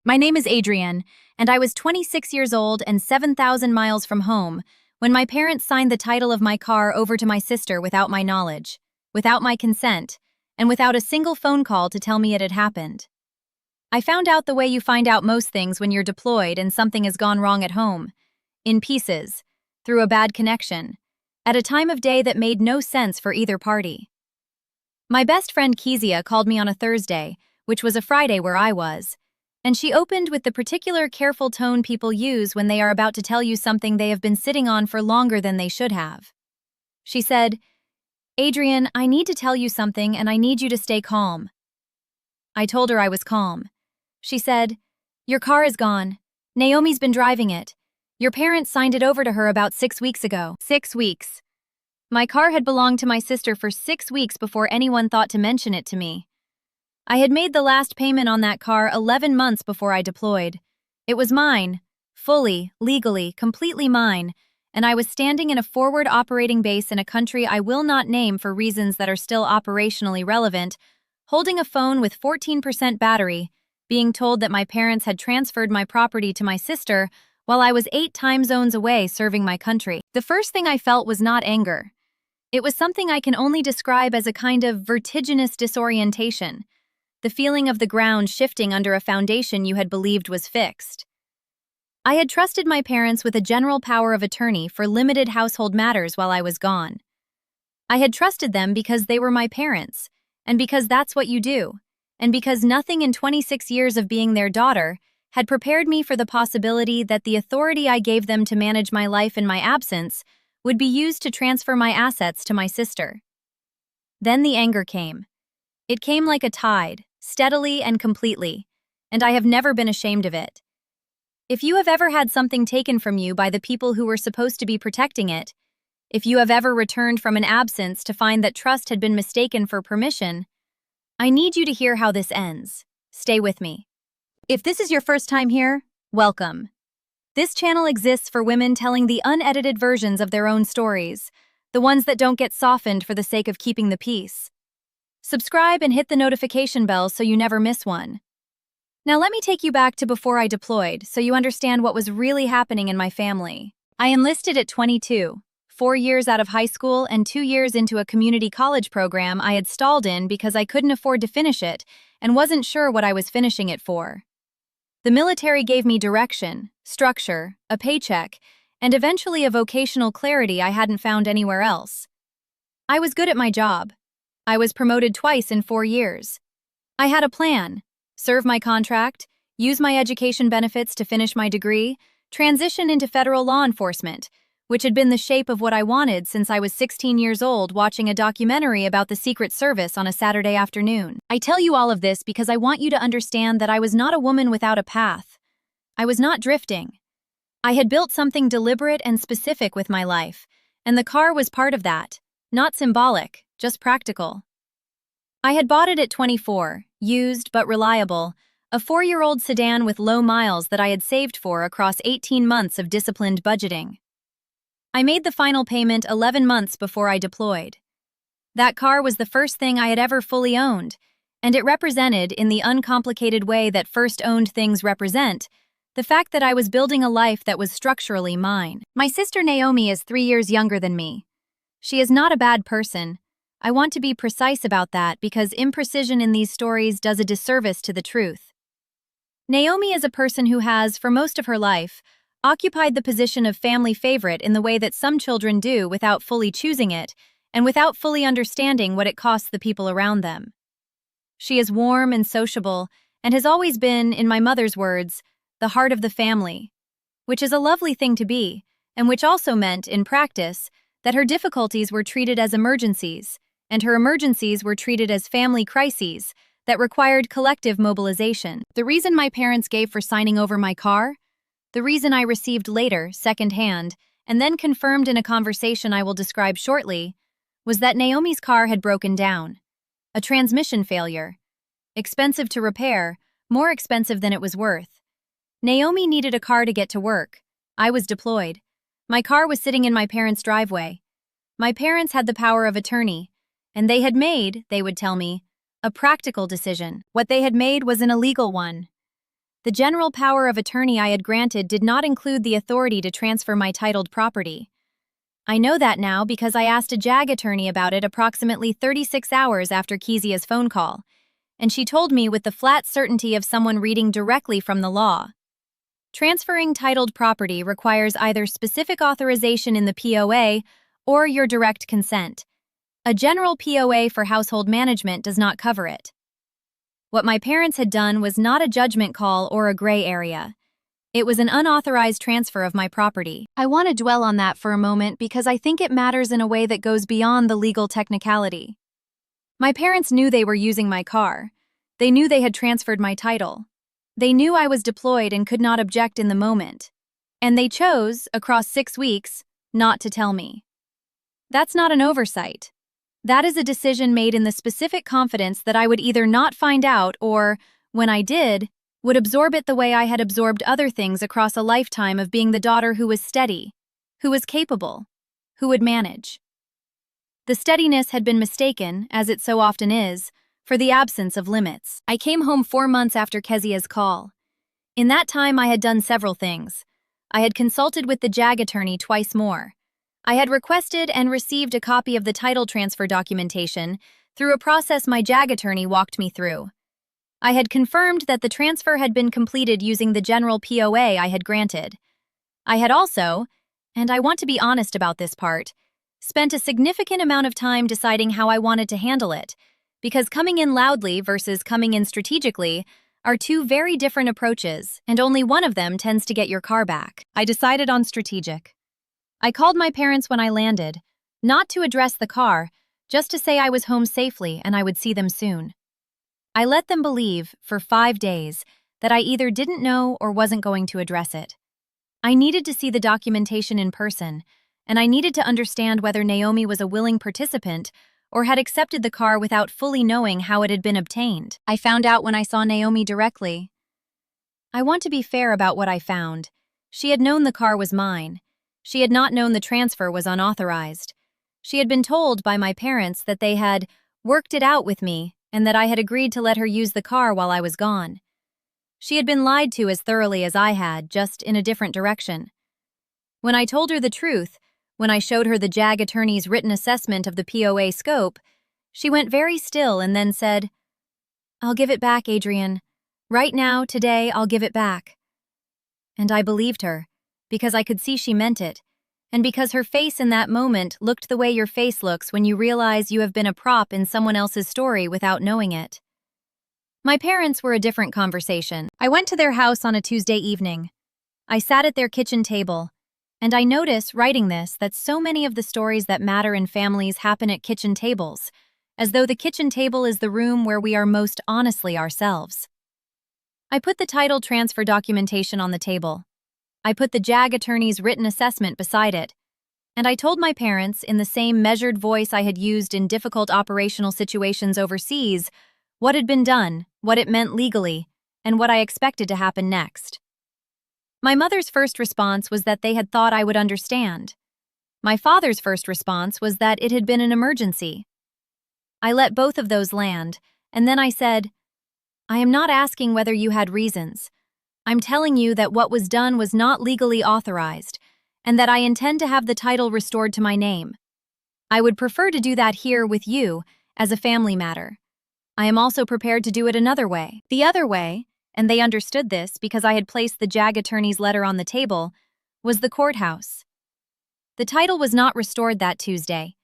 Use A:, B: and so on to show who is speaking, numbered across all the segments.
A: My name is Adrienne, and I was 26 years old and 7,000 miles from home when my parents signed the title of my car over to my sister without my knowledge, without my consent, and without a single phone call to tell me it had happened. I found out the way you find out most things when you're deployed and something has gone wrong at home, in pieces, through a bad connection, at a time of day that made no sense for either party. My best friend Kezia called me on a Thursday, which was a Friday where I was, and she opened with the particular careful tone people use when they are about to tell you something they have been sitting on for longer than they should have. She said, "Adrienne, I need to tell you something and I need you to stay calm." I told her I was calm. She said, "Your car is gone. Naomi's been driving it. Your parents signed it over to her about 6 weeks ago." 6 weeks. My car had belonged to my sister for 6 weeks before anyone thought to mention it to me. I had made the last payment on that car 11 months before I deployed. It was mine, fully, legally, completely mine, and I was standing in a forward operating base in a country I will not name for reasons that are still operationally relevant, holding a phone with 14% battery, being told that my parents had transferred my property to my sister while I was 8 time zones away serving my country. The first thing I felt was not anger. It was something I can only describe as a kind of vertiginous disorientation, the feeling of the ground shifting under a foundation you had believed was fixed. I had trusted my parents with a general power of attorney for limited household matters while I was gone. I had trusted them because they were my parents, and because that's what you do, and because nothing in 26 years of being their daughter had prepared me for the possibility that the authority I gave them to manage my life in my absence would be used to transfer my assets to my sister. Then the anger came. It came like a tide, steadily and completely, and I have never been ashamed of it. If you have ever had something taken from you by the people who were supposed to be protecting it, if you have ever returned from an absence to find that trust had been mistaken for permission, I need you to hear how this ends. Stay with me. If this is your first time here, welcome. This channel exists for women telling the unedited versions of their own stories, the ones that don't get softened for the sake of keeping the peace. Subscribe and hit the notification bell so you never miss one. Now let me take you back to before I deployed so you understand what was really happening in my family. I enlisted at 22, 4 years out of high school and 2 years into a community college program I had stalled in because I couldn't afford to finish it and wasn't sure what I was finishing it for. The military gave me direction, structure, a paycheck, and eventually a vocational clarity I hadn't found anywhere else. I was good at my job. I was promoted twice in 4 years. I had a plan: serve my contract, use my education benefits to finish my degree, transition into federal law enforcement, which had been the shape of what I wanted since I was 16 years old watching a documentary about the Secret Service on a Saturday afternoon. I tell you all of this because I want you to understand that I was not a woman without a path. I was not drifting. I had built something deliberate and specific with my life, and the car was part of that, not symbolic, just practical. I had bought it at 24, used but reliable, a 4-year-old sedan with low miles that I had saved for across 18 months of disciplined budgeting. I made the final payment 11 months before I deployed. That car was the first thing I had ever fully owned, and it represented, in the uncomplicated way that first-owned things represent, the fact that I was building a life that was structurally mine. My sister Naomi is 3 years younger than me. She is not a bad person. I want to be precise about that because imprecision in these stories does a disservice to the truth. Naomi is a person who has, for most of her life, occupied the position of family favorite in the way that some children do without fully choosing it and without fully understanding what it costs the people around them. She is warm and sociable and has always been, in my mother's words, the heart of the family, which is a lovely thing to be, and which also meant, in practice, that her difficulties were treated as emergencies, and her emergencies were treated as family crises that required collective mobilization. The reason my parents gave for signing over my car, the reason I received later, secondhand, and then confirmed in a conversation I will describe shortly, was that Naomi's car had broken down. A transmission failure. Expensive to repair, more expensive than it was worth. Naomi needed a car to get to work. I was deployed. My car was sitting in my parents' driveway. My parents had the power of attorney, and they had made, they would tell me, a practical decision. What they had made was an illegal one. The general power of attorney I had granted did not include the authority to transfer my titled property. I know that now because I asked a JAG attorney about it approximately 36 hours after Kezia's phone call, and she told me with the flat certainty of someone reading directly from the law. Transferring titled property requires either specific authorization in the POA or your direct consent. A general POA for household management does not cover it. What my parents had done was not a judgment call or a gray area. It was an unauthorized transfer of my property. I want to dwell on that for a moment because I think it matters in a way that goes beyond the legal technicality. My parents knew they were using my car. They knew they had transferred my title. They knew I was deployed and could not object in the moment. And they chose, across 6 weeks, not to tell me. That's not an oversight. That is a decision made in the specific confidence that I would either not find out or, when I did, would absorb it the way I had absorbed other things across a lifetime of being the daughter who was steady, who was capable, who would manage. The steadiness had been mistaken, as it so often is, for the absence of limits. I came home 4 months after Kezia's call. In that time I had done several things. I had consulted with the JAG attorney twice more. I had requested and received a copy of the title transfer documentation through a process my JAG attorney walked me through. I had confirmed that the transfer had been completed using the general POA I had granted. I had also, and I want to be honest about this part, spent a significant amount of time deciding how I wanted to handle it, because coming in loudly versus coming in strategically are two very different approaches, and only one of them tends to get your car back. I decided on strategic. I called my parents when I landed, not to address the car, just to say I was home safely and I would see them soon. I let them believe, for 5 days, that I either didn't know or wasn't going to address it. I needed to see the documentation in person, and I needed to understand whether Naomi was a willing participant or had accepted the car without fully knowing how it had been obtained. I found out when I saw Naomi directly. I want to be fair about what I found. She had known the car was mine. She had not known the transfer was unauthorized. She had been told by my parents that they had worked it out with me and that I had agreed to let her use the car while I was gone. She had been lied to as thoroughly as I had, just in a different direction. When I told her the truth, when I showed her the JAG attorney's written assessment of the POA scope, she went very still and then said, "I'll give it back, Adrian. Right now, today, I'll give it back." And I believed her, because I could see she meant it, and because her face in that moment looked the way your face looks when you realize you have been a prop in someone else's story without knowing it. My parents were a different conversation. I went to their house on a Tuesday evening. I sat at their kitchen table, and I notice, writing this, that so many of the stories that matter in families happen at kitchen tables, as though the kitchen table is the room where we are most honestly ourselves. I put the title transfer documentation on the table. I put the JAG attorney's written assessment beside it, and I told my parents, in the same measured voice I had used in difficult operational situations overseas, what had been done, what it meant legally, and what I expected to happen next. My mother's first response was that they had thought I would understand. My father's first response was that it had been an emergency. I let both of those land, and then I said, "I am not asking whether you had reasons. I'm telling you that what was done was not legally authorized, and that I intend to have the title restored to my name. I would prefer to do that here with you, as a family matter. I am also prepared to do it another way." The other way, and they understood this because I had placed the JAG attorney's letter on the table, was the courthouse. The title was not restored that Tuesday.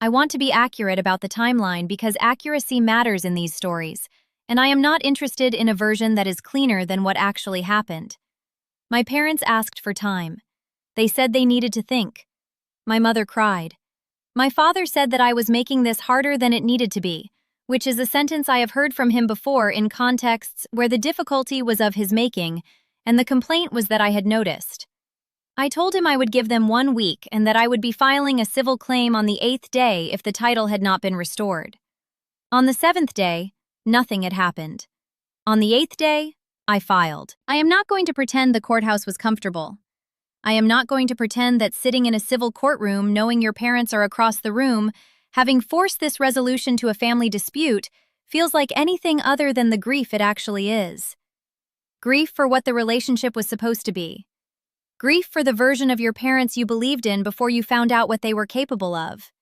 A: I want to be accurate about the timeline because accuracy matters in these stories, and I am not interested in a version that is cleaner than what actually happened. My parents asked for time. They said they needed to think. My mother cried. My father said that I was making this harder than it needed to be, which is a sentence I have heard from him before in contexts where the difficulty was of his making, and the complaint was that I had noticed. I told him I would give them 1 week and that I would be filing a civil claim on the 8th day if the title had not been restored. On the 7th day, nothing had happened. On the 8th day, I filed. I am not going to pretend the courthouse was comfortable. I am not going to pretend that sitting in a civil courtroom knowing your parents are across the room, having forced this resolution to a family dispute, feels like anything other than the grief it actually is. Grief for what the relationship was supposed to be. Grief for the version of your parents you believed in before you found out what they were capable of.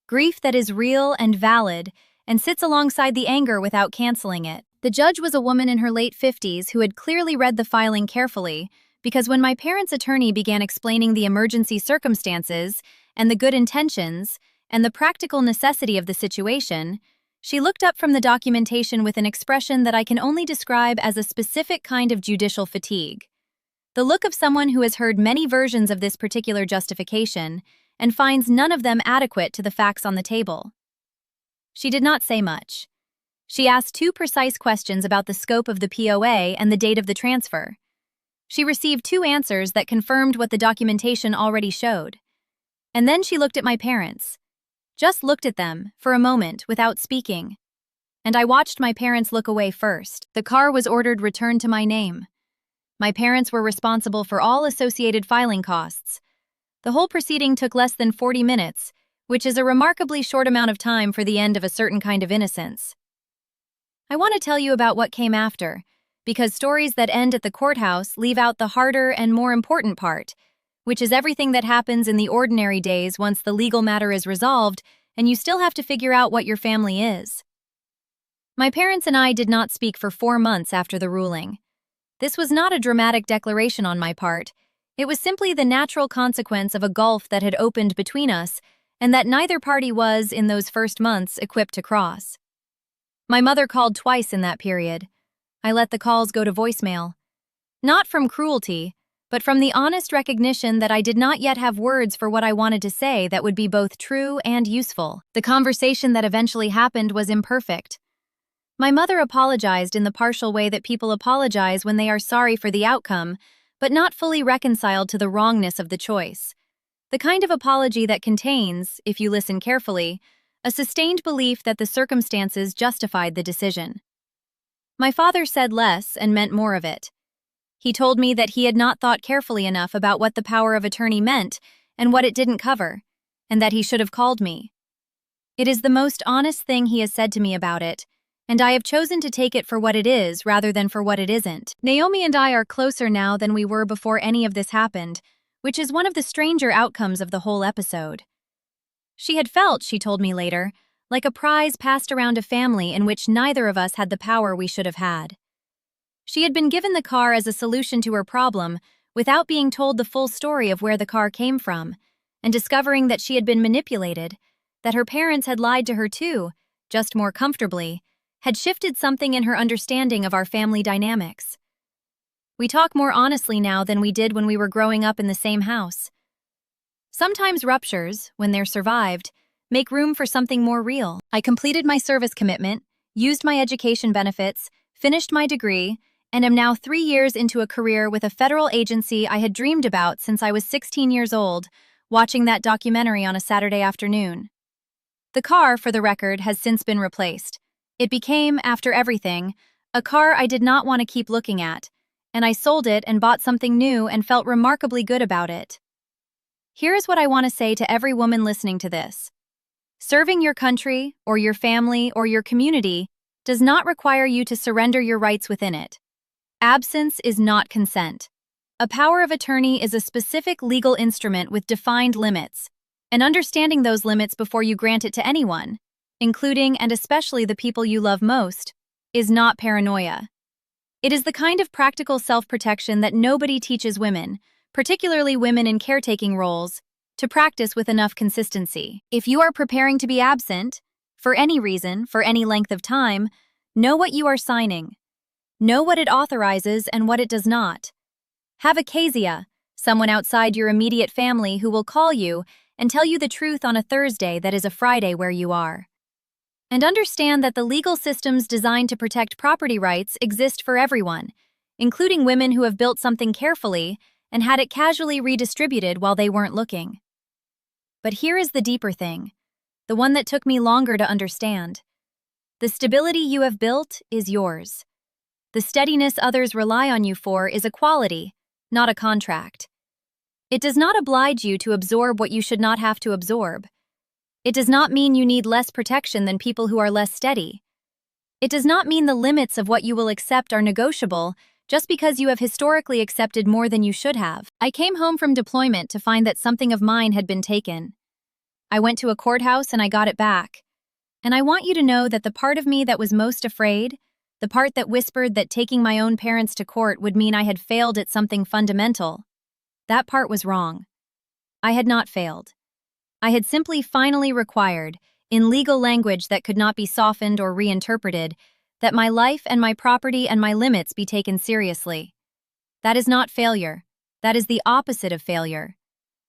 A: Grief that is real and valid and sits alongside the anger without canceling it. The judge was a woman in her late 50s who had clearly read the filing carefully, because when my parents' attorney began explaining the emergency circumstances and the good intentions and the practical necessity of the situation, she looked up from the documentation with an expression that I can only describe as a specific kind of judicial fatigue. The look of someone who has heard many versions of this particular justification and finds none of them adequate to the facts on the table. She did not say much. She asked 2 precise questions about the scope of the POA and the date of the transfer. She received 2 answers that confirmed what the documentation already showed. And then she looked at my parents. Just looked at them, for a moment, without speaking. And I watched my parents look away first. The car was ordered returned to my name. My parents were responsible for all associated filing costs. The whole proceeding took less than 40 minutes, which is a remarkably short amount of time for the end of a certain kind of innocence. I want to tell you about what came after, because stories that end at the courthouse leave out the harder and more important part, which is everything that happens in the ordinary days once the legal matter is resolved and you still have to figure out what your family is. My parents and I did not speak for 4 months after the ruling. This was not a dramatic declaration on my part. It was simply the natural consequence of a gulf that had opened between us and that neither party was, in those first months, equipped to cross. My mother called twice in that period. I let the calls go to voicemail. Not from cruelty, but from the honest recognition that I did not yet have words for what I wanted to say that would be both true and useful. The conversation that eventually happened was imperfect. My mother apologized in the partial way that people apologize when they are sorry for the outcome, but not fully reconciled to the wrongness of the choice. The kind of apology that contains, if you listen carefully, a sustained belief that the circumstances justified the decision. My father said less and meant more of it. He told me that he had not thought carefully enough about what the power of attorney meant and what it didn't cover, and that he should have called me. It is the most honest thing he has said to me about it, and I have chosen to take it for what it is rather than for what it isn't. Naomi and I are closer now than we were before any of this happened, which is one of the stranger outcomes of the whole episode. She had felt, she told me later, like a prize passed around a family in which neither of us had the power we should have had. She had been given the car as a solution to her problem without being told the full story of where the car came from, and discovering that she had been manipulated, that her parents had lied to her too, just more comfortably, had shifted something in her understanding of our family dynamics. We talk more honestly now than we did when we were growing up in the same house. Sometimes ruptures, when they're survived, make room for something more real. I completed my service commitment, used my education benefits, finished my degree, and am now 3 years into a career with a federal agency I had dreamed about since I was 16 years old, watching that documentary on a Saturday afternoon. The car, for the record, has since been replaced. It became, after everything, a car I did not want to keep looking at, and I sold it and bought something new and felt remarkably good about it. Here is what I want to say to every woman listening to this. Serving your country, or your family, or your community does not require you to surrender your rights within it. Absence is not consent. A power of attorney is a specific legal instrument with defined limits, and understanding those limits before you grant it to anyone, including and especially the people you love most, is not paranoia. It is the kind of practical self-protection that nobody teaches women, particularly women in caretaking roles, to practice with enough consistency. If you are preparing to be absent, for any reason, for any length of time, know what you are signing. Know what it authorizes and what it does not. Have a Kezia, someone outside your immediate family who will call you and tell you the truth on a Thursday that is a Friday where you are. And understand that the legal systems designed to protect property rights exist for everyone, including women who have built something carefully and had it casually redistributed while they weren't looking. But here is the deeper thing, the one that took me longer to understand. The stability you have built is yours. The steadiness others rely on you for is a quality, not a contract. It does not oblige you to absorb what you should not have to absorb. It does not mean you need less protection than people who are less steady. It does not mean the limits of what you will accept are negotiable just because you have historically accepted more than you should have. I came home from deployment to find that something of mine had been taken. I went to a courthouse and I got it back. And I want you to know that the part of me that was most afraid, the part that whispered that taking my own parents to court would mean I had failed at something fundamental, that part was wrong. I had not failed. I had simply finally required, in legal language that could not be softened or reinterpreted, that my life and my property and my limits be taken seriously. That is not failure. That is the opposite of failure.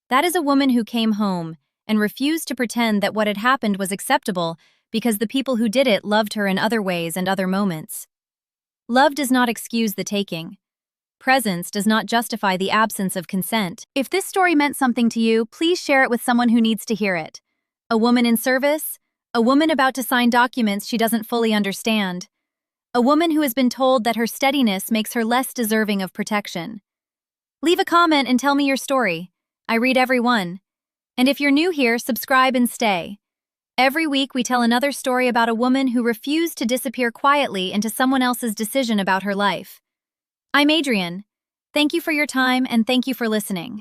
A: That is a woman who came home and refused to pretend that what had happened was acceptable because the people who did it loved her in other ways and other moments. Love does not excuse the taking. Presence does not justify the absence of consent. If this story meant something to you, please share it with someone who needs to hear it. A woman in service? A woman about to sign documents she doesn't fully understand. A woman who has been told that her steadiness makes her less deserving of protection. Leave a comment and tell me your story. I read every one. And if you're new here, subscribe and stay. Every week we tell another story about a woman who refused to disappear quietly into someone else's decision about her life. I'm Adrian. Thank you for your time and thank you for listening.